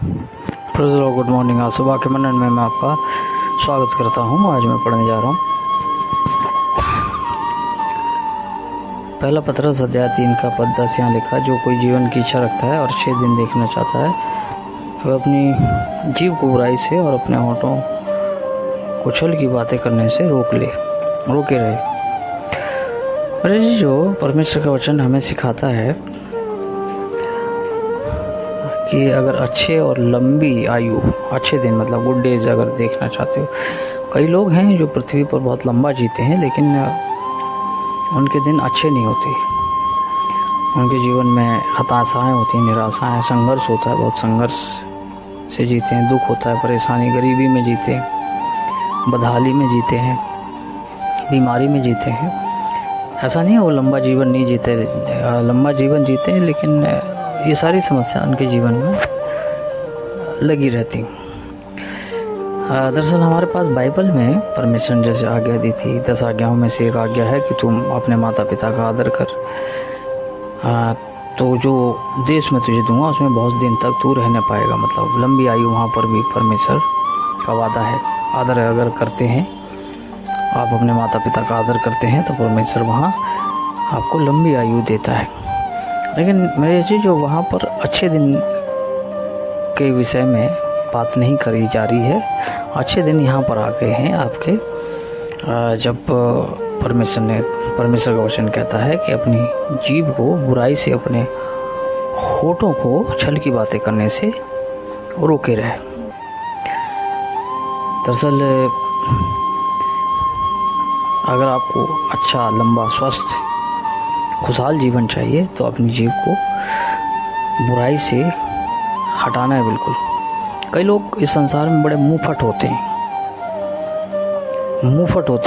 Good morning. आज सुबह के मनन में मैं आपका स्वागत करता हूँ। आज मैं पढ़ने जा रहा हूँ पहला पत्रस अध्याय 3 का पद 10। यहाँ लिखा, जो कोई जीवन की इच्छा रखता है और 6 दिन देखना चाहता है, वह अपनी जीभ को बुराई से और अपने होठों को छल की बातें करने से रोके रहे। अरे जी, जो परमेश्वर का वचन हमें सिखाता है कि अगर अच्छे और लंबी आयु, अच्छे दिन मतलब गुड डेज अगर देखना चाहते हो, कई लोग हैं जो पृथ्वी पर बहुत लंबा जीते हैं लेकिन उनके दिन अच्छे नहीं होते। उनके जीवन में हताशाएं होती हैं, निराशाएं, संघर्ष होता है, बहुत संघर्ष से जीते हैं, दुख होता है, परेशानी, गरीबी में जीते हैं, बदहाली में जीते हैं, बीमारी में जीते हैं। ऐसा नहीं है वो लंबा जीवन नहीं जीते, लंबा जीवन जीते हैं, लेकिन ये सारी समस्या उनके जीवन में लगी रहती। दरअसल हमारे पास बाइबल में परमेश्वर ने जैसे आज्ञा दी थी, 10 आज्ञाओं में से एक आज्ञा है कि तुम अपने माता पिता का आदर कर, तो जो देश में तुझे दूंगा उसमें बहुत दिन तक तू रहने पाएगा। मतलब लंबी आयु वहाँ पर भी परमेश्वर का वादा है। आदर अगर करते हैं, आप अपने माता पिता का आदर करते हैं, तो परमेश्वर वहाँ आपको लंबी आयु देता है। लेकिन मेरे जी, जो वहाँ पर अच्छे दिन के विषय में बात नहीं करी जा रही है। अच्छे दिन यहाँ पर आ गए हैं आपके, जब परमेश्वर का वचन कहता है कि अपनी जीभ को बुराई से, अपने होठों को छल की बातें करने से रोके रहे। दरअसल अगर आपको अच्छा, लंबा, स्वस्थ, खुशहाल जीवन चाहिए तो अपनी जीभ को बुराई से हटाना है बिल्कुल। कई लोग इस संसार में बड़े मुंहफट होते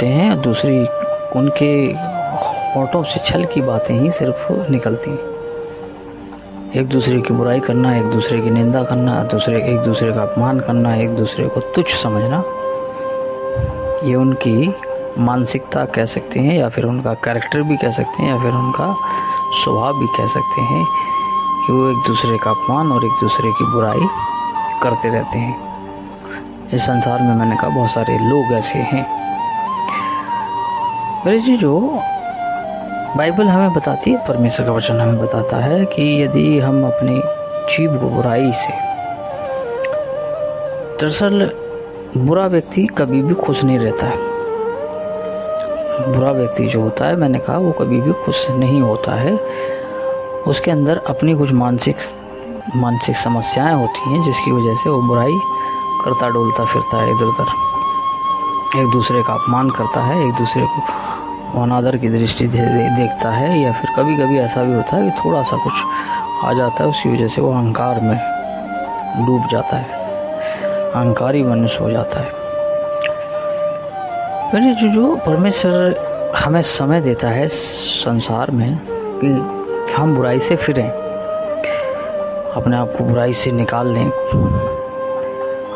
हैं, दूसरी उनके होठों से छल की बातें ही सिर्फ निकलती हैं। एक दूसरे की बुराई करना, एक दूसरे की निंदा करना, एक दूसरे का अपमान करना, एक दूसरे को तुच्छ समझना, ये उनकी मानसिकता कह सकते हैं, या फिर उनका कैरेक्टर भी कह सकते हैं, या फिर उनका स्वभाव भी कह सकते हैं कि वो एक दूसरे का अपमान और एक दूसरे की बुराई करते रहते हैं। इस संसार में मैंने कहा बहुत सारे लोग ऐसे हैं। मेरे जी, जो बाइबल हमें बताती है, परमेश्वर का वचन हमें बताता है कि यदि हम अपनी जीभ को बुराई से, दरअसल बुरा व्यक्ति कभी भी खुश नहीं रहता है। बुरा व्यक्ति जो होता है, मैंने कहा, वो कभी भी खुश नहीं होता है। उसके अंदर अपनी कुछ मानसिक समस्याएं होती हैं, जिसकी वजह से वो बुराई करता डोलता फिरता है इधर उधर, एक दूसरे का अपमान करता है, एक दूसरे को अनादर की दृष्टि से देखता है, या फिर कभी कभी ऐसा भी होता है कि थोड़ा सा कुछ आ जाता है, उसकी वजह से वो अहंकार में डूब जाता है, अहंकारी मनुष्य हो जाता है। फिर जो परमेश्वर हमें समय देता है संसार में कि हम बुराई से फिरें, अपने आप को बुराई से निकाल लें,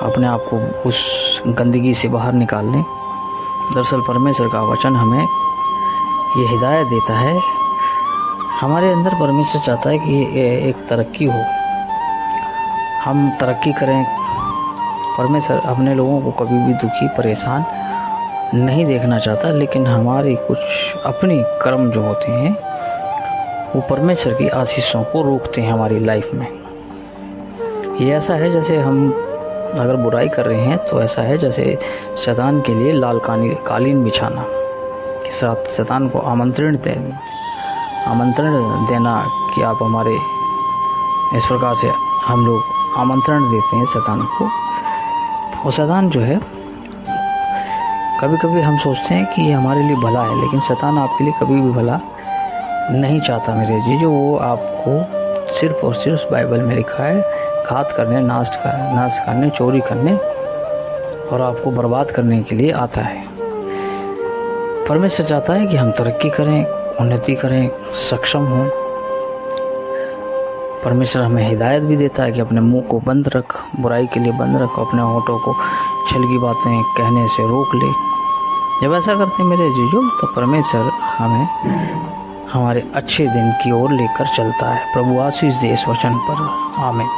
अपने आप को उस गंदगी से बाहर निकाल लें। दरअसल परमेश्वर का वचन हमें ये हिदायत देता है। हमारे अंदर परमेश्वर चाहता है कि एक तरक्की हो, हम तरक्की करें। परमेश्वर अपने लोगों को कभी भी दुखी, परेशान नहीं देखना चाहता, लेकिन हमारी कुछ अपनी कर्म जो होते हैं वो परमेश्वर की आशीषों को रोकते हैं हमारी लाइफ में। ये ऐसा है जैसे हम अगर बुराई कर रहे हैं, तो ऐसा है जैसे शैतान के लिए लाल कालीन बिछाना, कि शैतान को आमंत्रण देना कि आप हमारे, इस प्रकार से हम लोग आमंत्रण देते हैं शैतान को। और शैतान जो है, कभी कभी हम सोचते हैं कि ये हमारे लिए भला है, लेकिन शैतान आपके लिए कभी भी भला नहीं चाहता मेरे जी। जो वो आपको सिर्फ और सिर्फ बाइबल में लिखा है, घात करने, नाश करने, चोरी करने और आपको बर्बाद करने के लिए आता है। परमेश्वर चाहता है कि हम तरक्की करें, उन्नति करें, सक्षम हों। परमेश्वर हमें हिदायत भी देता है कि अपने मुंह को बंद रख, बुराई के लिए बंद रख, अपने होठों को छल की बातें कहने से रोक ले। जब ऐसा करते हैं मेरे जीजो, तो परमेश्वर हमें हमारे अच्छे दिन की ओर लेकर चलता है। प्रभु आशीष दे इस वचन पर। आमीन।